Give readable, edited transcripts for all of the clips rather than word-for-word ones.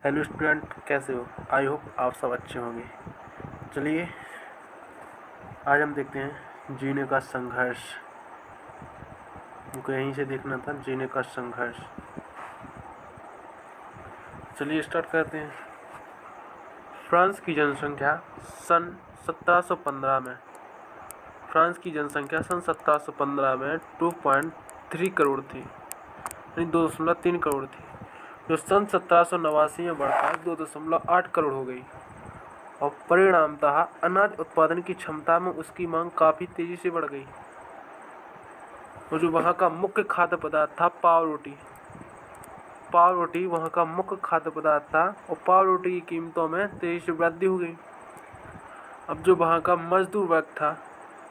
Hello student, कैसे हो? I hope आप सब अच्छे होंगे। चलिए आज हम देखते हैं जीने का संघर्ष। हमको यहीं से देखना था, जीने का संघर्ष। चलिए स्टार्ट करते हैं। फ्रांस की जनसंख्या सन 1715 में फ्रांस की जनसंख्या सन 1715 में 2.3 करोड़ थी, यानी 2.3 करोड़ थी, जो सन 1789 में बढ़कर 2.8 करोड़ हो गई। और परिणामतः अनाज उत्पादन की क्षमता में उसकी मांग काफ़ी तेज़ी से बढ़ गई। और जो वहाँ का मुख्य खाद्य पदार्थ था पाव रोटी वहाँ का मुख्य खाद्य पदार्थ था, और पाव रोटी की कीमतों में तेज़ी से वृद्धि हो गई। अब जो वहाँ का मजदूर वर्ग था,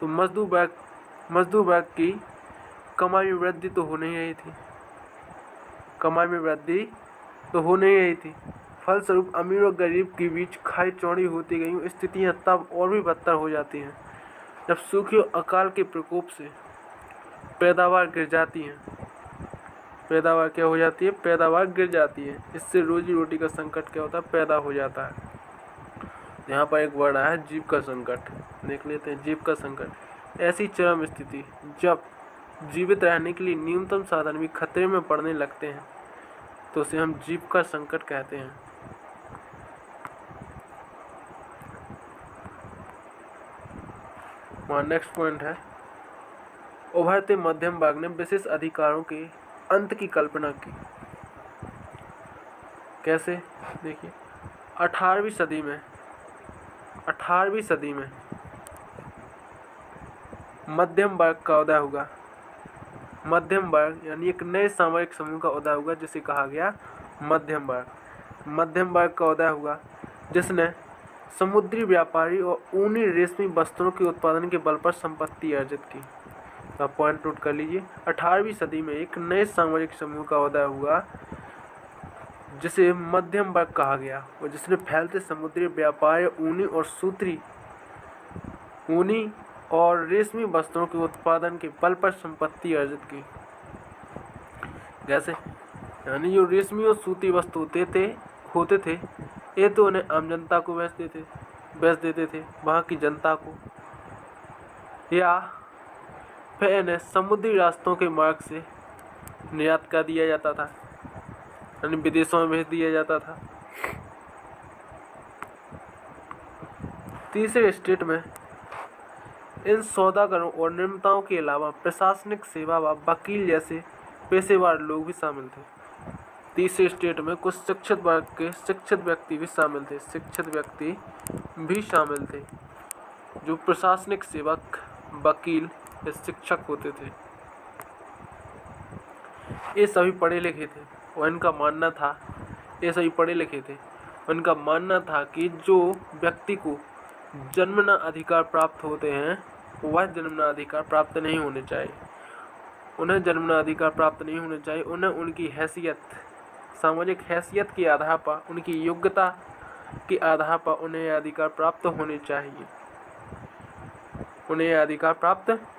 तो मजदूर वर्ग की कमाई में वृद्धि तो हो नहीं रही थी। फलस्वरूप अमीर और गरीब के बीच खाई चौड़ी होती गई। स्थितियाँ तब और भी बदतर हो जाती हैं जब सूखे और अकाल के प्रकोप से पैदावार गिर जाती है। पैदावार गिर जाती है। इससे रोजी रोटी का संकट क्या होता है, पैदा हो जाता है। यहाँ पर एक वर्ड है जीविका संकट, देख लेते हैं। जीविका संकट ऐसी चरम स्थिति जब जीवित रहने के लिए न्यूनतम साधन भी खतरे में पड़ने लगते हैं, तो उसे हम जीविका संकट कहते हैं। वहाँ नेक्स्ट पॉइंट है, उभरते मध्यम वर्ग ने विशेष अधिकारों के अंत की कल्पना की। कैसे? देखिए, 18वीं सदी में मध्यम वर्ग का उदय हुआ। मध्यम वर्ग यानी एक नए सामरिक समूह का उदय हुआ, जिसे कहा गया मध्यम वर्ग का उदय हुआ, जिसने समुद्री व्यापारी और ऊनी रेशमी वस्त्रों के उत्पादन के बल पर संपत्ति अर्जित की। तो आप पॉइंट नोट कर लीजिए। 18वीं सदी में एक नए सामरिक समूह का उदय हुआ, जिसे मध्यम वर्ग कहा गया, और जिसने फैलते समुद्री व्यापार, ऊनी और रेशमी वस्त्रों के उत्पादन के बल पर संपत्ति अर्जित की। जैसे यानी जो रेशमी और सूती वस्त्र होते थे, ये तो उन्हें आम जनता को बेच देते थे, वहाँ की जनता को, या फिर इन्हें समुद्री रास्तों के मार्ग से निर्यात कर दिया जाता था, यानी विदेशों में भेज दिया जाता था। तीसरे स्टेट में इन सौदागरों और निर्माताओं के अलावा प्रशासनिक सेवा व वकील जैसे पेशेवर लोग भी शामिल थे। तीसरे स्टेट में कुछ शिक्षित वर्ग के शिक्षित व्यक्ति भी शामिल थे, जो प्रशासनिक सेवक, वकील या शिक्षक होते थे। ये सभी पढ़े लिखे थे, और इनका मानना था कि जो व्यक्ति को जन्मना अधिकार प्राप्त होते हैं, वह जन्मना अधिकार प्राप्त नहीं होने चाहिए। उन्हें उनकी हैसियत, सामाजिक हैसियत के आधार पर, उनकी योग्यता के आधार पर उन्हें अधिकार प्राप्त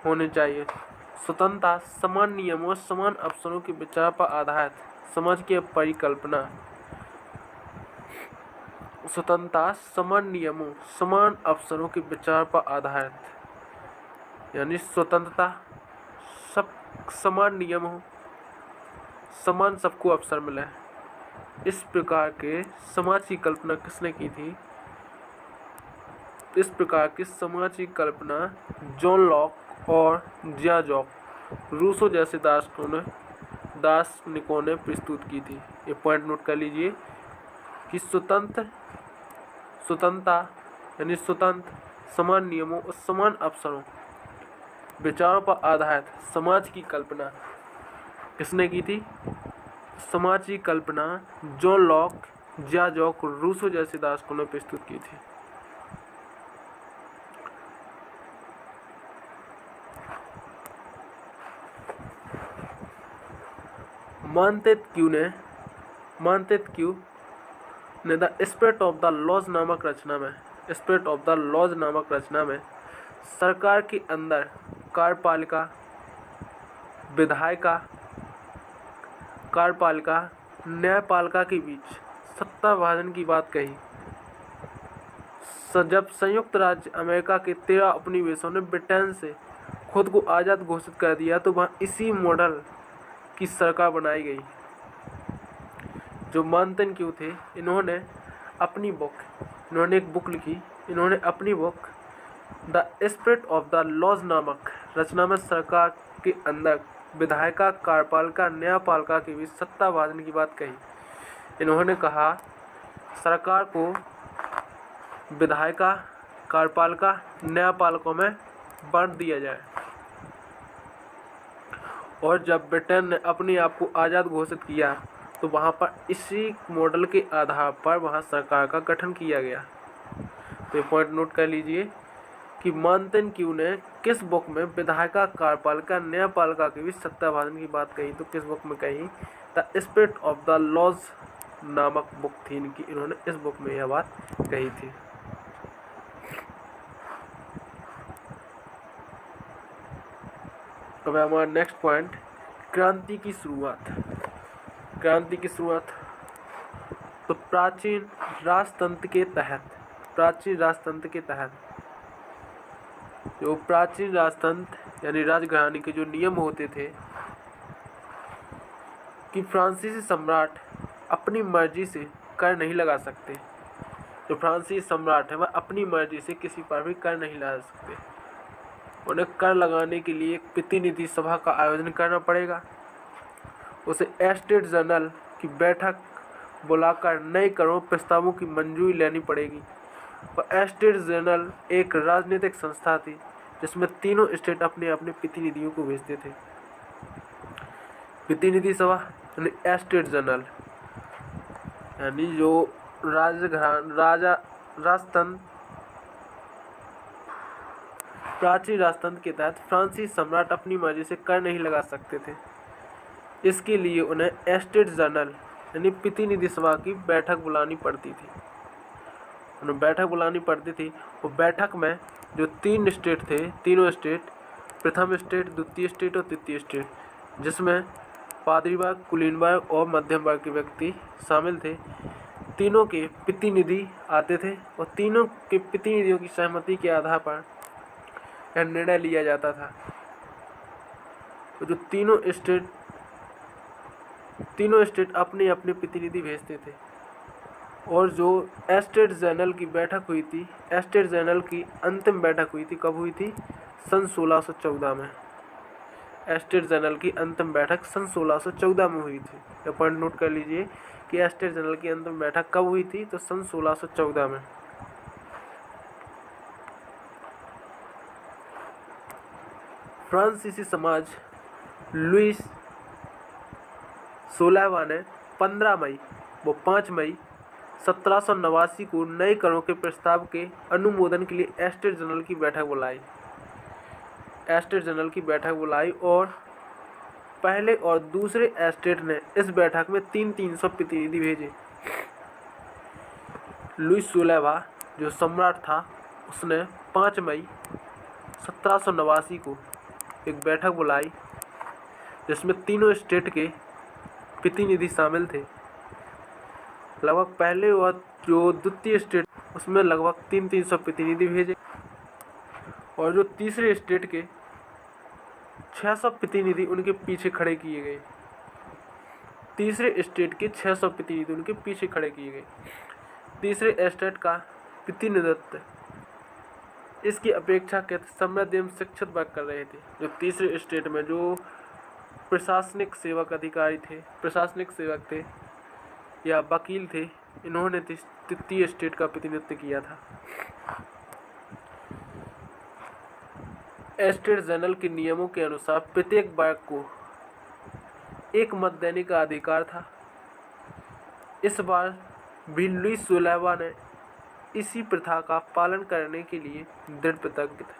होने चाहिए। स्वतंत्रता, समान नियमों, समान अवसरों के विचार पर आधारित समाज की परिकल्पना। स्वतंत्रता, समान नियमों, समान अवसरों के विचार पर आधारित, यानी स्वतंत्रता, समान नियम हो, समान सबको अवसर मिले। इस प्रकार के समाज की कल्पना किसने की थी? इस प्रकार की समाज की कल्पना जॉन लॉक और जिया जॉक, रूसो जैसे दार्शनिकों ने प्रस्तुत की थी। ये पॉइंट नोट कर लीजिए कि स्वतंत्रता यानी स्वतंत्र, समान नियमों और समान अवसरों, विचारों पर आधारित समाज की कल्पना किसने की थी? समाज की कल्पना जॉन लॉक, जिया जॉक और रूसो जैसे दार्शनिकों ने प्रस्तुत की थी। मॉन्टेस्क्यू ने the spirit of the laws नामक रचना में सरकार के अंदर कार्यपालिका, विधायिका, न्यायपालिका के बीच सत्ता विभाजन की बात कही, जब संयुक्त राज्य अमेरिका के 13 उपनिवेशों ने ब्रिटेन से खुद को आज़ाद घोषित कर दिया तो वहाँ इसी मॉडल की सरकार बनाई गई। जो मॉन्टेस्क्यू थे, इन्होंने एक बुक लिखी। इन्होंने अपनी book the spirit of the laws नामक रचना में सरकार के अंदर विधायिका, कार्यपालिका, न्यायपालिका के बीच सत्ता विभाजन की बात कही। इन्होंने कहा सरकार को विधायिका, कार्यपालिका, न्यायपालिकाओं में बांट दिया जाए। और जब ब्रिटेन ने अपने आप को आज़ाद घोषित किया तो वहाँ पर इसी मॉडल के आधार पर वहाँ सरकार का गठन किया गया। तो ये पॉइंट नोट कर लीजिए कि मॉन्टेस्क्यू ने किस बुक में विधायिका, कार्यपालिका, न्यायपालिका के बीच सत्ता विभाजन की बात कही, तो किस बुक में कही? The spirit of the laws नामक बुक थी इनकी। इन्होंने इस बुक में यह बात कही थी। अब हमारा नेक्स्ट पॉइंट, क्रांति की शुरुआत। क्रांति की शुरुआत तो प्राचीन राजतंत्र के तहत जो प्राचीन राजतंत्र यानी राजघराने के जो नियम होते थे कि फ्रांसीसी सम्राट अपनी मर्जी से कर नहीं लगा सकते। जो फ्रांसीसी सम्राट है वह अपनी मर्जी से किसी पर भी कर नहीं लगा सकते। उन्हें कर लगाने के लिए एक प्रतिनिधि सभा का आयोजन करना पड़ेगा। उसे एस्टेट जनरल की बैठक बुलाकर नए करों प्रस्तावों की मंजूरी लेनी पड़ेगी। और एस्टेट जनरल एक राजनीतिक संस्था थी जिसमें तीनों स्टेट अपने अपने प्रतिनिधियों को भेजते थे। प्रतिनिधि सभा यानी एस्टेट जनरल यानी जो प्राचीन राजतंत्र के तहत फ्रांसीसी सम्राट अपनी मर्जी से कर नहीं लगा सकते थे। इसके लिए उन्हें एस्टेट जनरल यानी प्रतिनिधि सभा की बैठक बुलानी पड़ती थी। उन्हें बैठक बुलानी पड़ती थी और बैठक में जो तीन स्टेट थे, तीनों स्टेट, प्रथम स्टेट, द्वितीय स्टेट और तृतीय स्टेट, जिसमें पादरी वर्ग, कुलीन वर्ग और मध्यम वर्ग के व्यक्ति शामिल थे, तीनों के प्रतिनिधि आते थे और तीनों के प्रतिनिधियों की सहमति के आधार पर यह निर्णय लिया जाता था। तो जो तीनों स्टेट अपने अपने प्रतिनिधि भेजते थे। और जो एस्टेट जनरल की बैठक हुई थी, एस्टेट जनरल की अंतिम बैठक हुई थी, कब हुई थी? सन 1614 में। एस्टेट जनरल की अंतिम बैठक सन 1614 में हुई थी। यह पॉइंट नोट कर लीजिए कि एस्टेट जनरल की अंतिम बैठक कब हुई थी? तो सन 1614 में। फ्रांसीसी समाज लुईस 16वां ने 5 मई 1789 को नए करों के प्रस्ताव के अनुमोदन के लिए एस्टेट जनरल की बैठक बुलाई और पहले और दूसरे एस्टेट ने इस बैठक में 300 प्रतिनिधि भेजे। लुईस 16वां जो सम्राट था उसने 5 मई 1789 को एक बैठक बुलाई जिसमें तीनों स्टेट के प्रतिनिधि शामिल थे। लगभग पहले और जो द्वितीय स्टेट उसमें लगभग 300 प्रतिनिधि भेजे और जो तीसरे स्टेट के 600 प्रतिनिधि उनके पीछे खड़े किए गए। तीसरे स्टेट के 600 प्रतिनिधि उनके पीछे खड़े किए गए। तीसरे स्टेट का प्रतिनिधित्व इसकी अपेक्षा के समृद्ध एवं शिक्षित वर्ग कर रहे थे। जो तीसरे स्टेट में जो प्रशासनिक सेवक थे या वकील थे, इन्होंने तृतीय स्टेट का प्रतिनिधित्व किया था। एस्टेट जनरल के नियमों के अनुसार प्रत्येक वर्ग को एक मत देने का अधिकार था। इस बार भी लुईस 16वां ने इसी प्रथा का पालन करने के लिए दृढ़ प्रतिज्ञ था,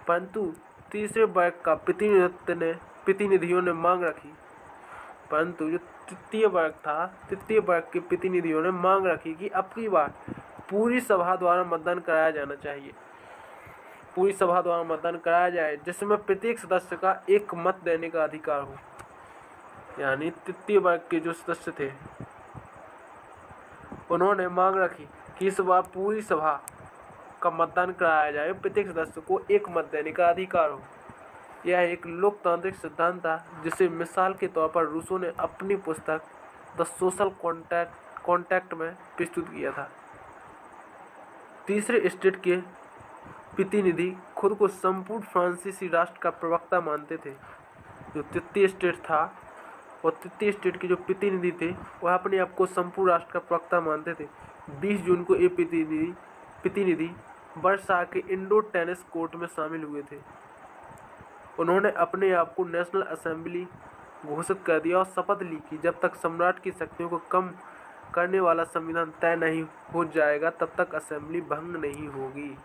परंतु तीसरे वर्ग का प्रतिनिधियों ने मांग रखी। परंतु जो तृतीय वर्ग के प्रतिनिधियों ने मांग रखी कि अब की बार पूरी सभा द्वारा मतदान कराया जाना चाहिए। पूरी सभा द्वारा मतदान कराया जाए जिसमें प्रत्येक सदस्य का एक मत देने का अधिकार हो। यानी तृतीय वर्ग के जो सदस्य थे उन्होंने मांग रखी कि इस बार पूरी सभा का मतदान कराया जाए, प्रत्येक सदस्य को एक मत देने का अधिकार हो। यह एक लोकतांत्रिक सिद्धांत था जिसे मिसाल के तौर पर रूसो ने अपनी पुस्तक द सोशल कॉन्ट्रैक्ट में प्रस्तुत किया था। तीसरे स्टेट के प्रतिनिधि खुद को संपूर्ण फ्रांसीसी राष्ट्र का प्रवक्ता मानते थे। जो तृतीय स्टेट था और तृतीय स्टेट के जो प्रतिनिधि थे वह अपने आप को संपूर्ण राष्ट्र का प्रवक्ता मानते थे। 20 जून को ये प्रतिनिधि वर्सा के इंडोर टेनिस कोर्ट में शामिल हुए थे। उन्होंने अपने आप को नेशनल असेंबली घोषित कर दिया और शपथ ली कि जब तक सम्राट की शक्तियों को कम करने वाला संविधान तय नहीं हो जाएगा तब तक असेंबली भंग नहीं होगी।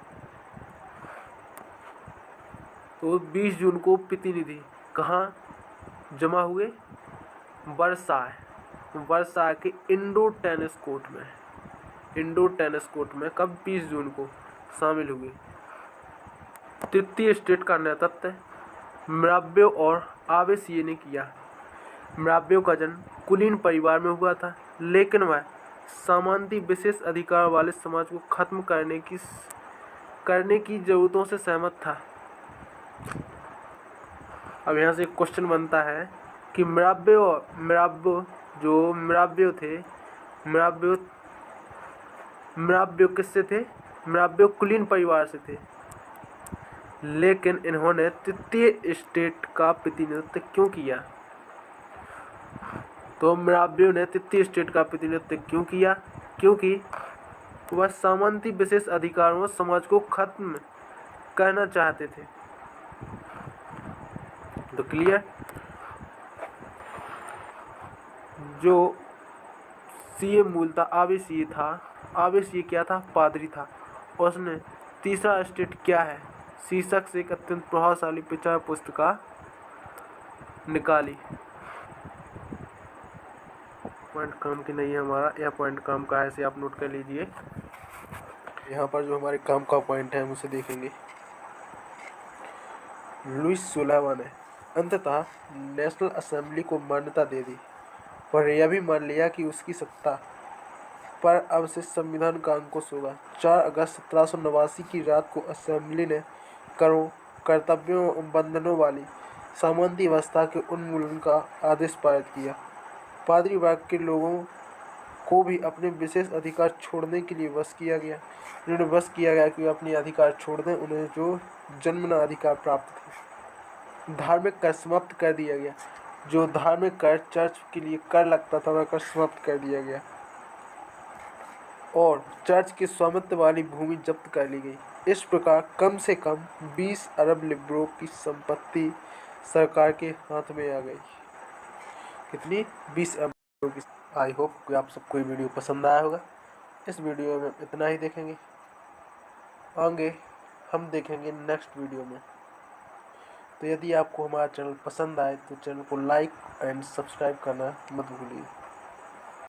तो 20 जून को प्रतिनिधि कहाँ जमा हुए? वर्सा के इंडोर टेनिस कोर्ट में कब? 20 जून को शामिल हुए। तृतीय स्टेट का नेतृत्व मिराबेओ और आवेसिये ने किया। मिराबेओ का जन्म कुलीन परिवार में हुआ था, लेकिन वह सामंती विशेष अधिकार वाले समाज को खत्म करने की जरूरतों से सहमत था। अब यहाँ से एक क्वेश्चन बनता है कि मिराबेओ किससे थे? मिराबेओ कुलीन परिवार से थे, लेकिन इन्होंने तृतीय स्टेट का प्रतिनिधित्व क्यों किया? तो मिराबेओ ने तृतीय स्टेट का प्रतिनिधित्व क्यों किया? क्योंकि वह सामंती विशेष अधिकारों समाज को खत्म करना चाहते थे। तो क्लियर? जो सीए मूलतः आवेसिये क्या था? पादरी था। और उसने तीसरा स्टेट क्या है शीर्षक से एक अत्यंत प्रभावशाली प्रचार पुस्तिका निकाली। पॉइंट काम की नहीं है हमारा, यह पॉइंट काम का है, इसे आप नोट कर लीजिए। यहाँ पर जो हमारे काम का पॉइंट है हम उसे देखेंगे। लुईस 16वां ने अंततः नेशनल असेंबली को मान्यता दे दी और यह भी मान लिया कि उसकी सत्ता पर अब से संविधान का अंकुश होगा। 4 अगस्त 1789 की रात को असेंबली ने कर्तव्यों और बंधनों वाली सामंती व्यवस्था के उन्मूलन का आदेश पारित किया। पादरी वर्ग के लोगों को भी अपने विशेष अधिकार छोड़ने के लिए वश किया गया। कि वे अपने अधिकार छोड़ दें। उन्हें जो जन्मना अधिकार प्राप्त थे। धार्मिक कर समाप्त कर दिया गया। जो धार्मिक कर चर्च के लिए कर लगता था वह कर समाप्त कर दिया गया और चर्च के स्वामित्व वाली भूमि जब्त कर ली गई। इस प्रकार कम से कम 20 अरब लिब्रो की संपत्ति सरकार के हाथ में आ गई। कितनी? 20 अरब लिब्रो की। आई होप कि आप सबको ये वीडियो पसंद आया होगा। इस वीडियो में इतना ही देखेंगे, आगे हम देखेंगे नेक्स्ट वीडियो में। तो यदि आपको हमारा चैनल पसंद आए तो चैनल को लाइक एंड सब्सक्राइब करना मत भूलिए।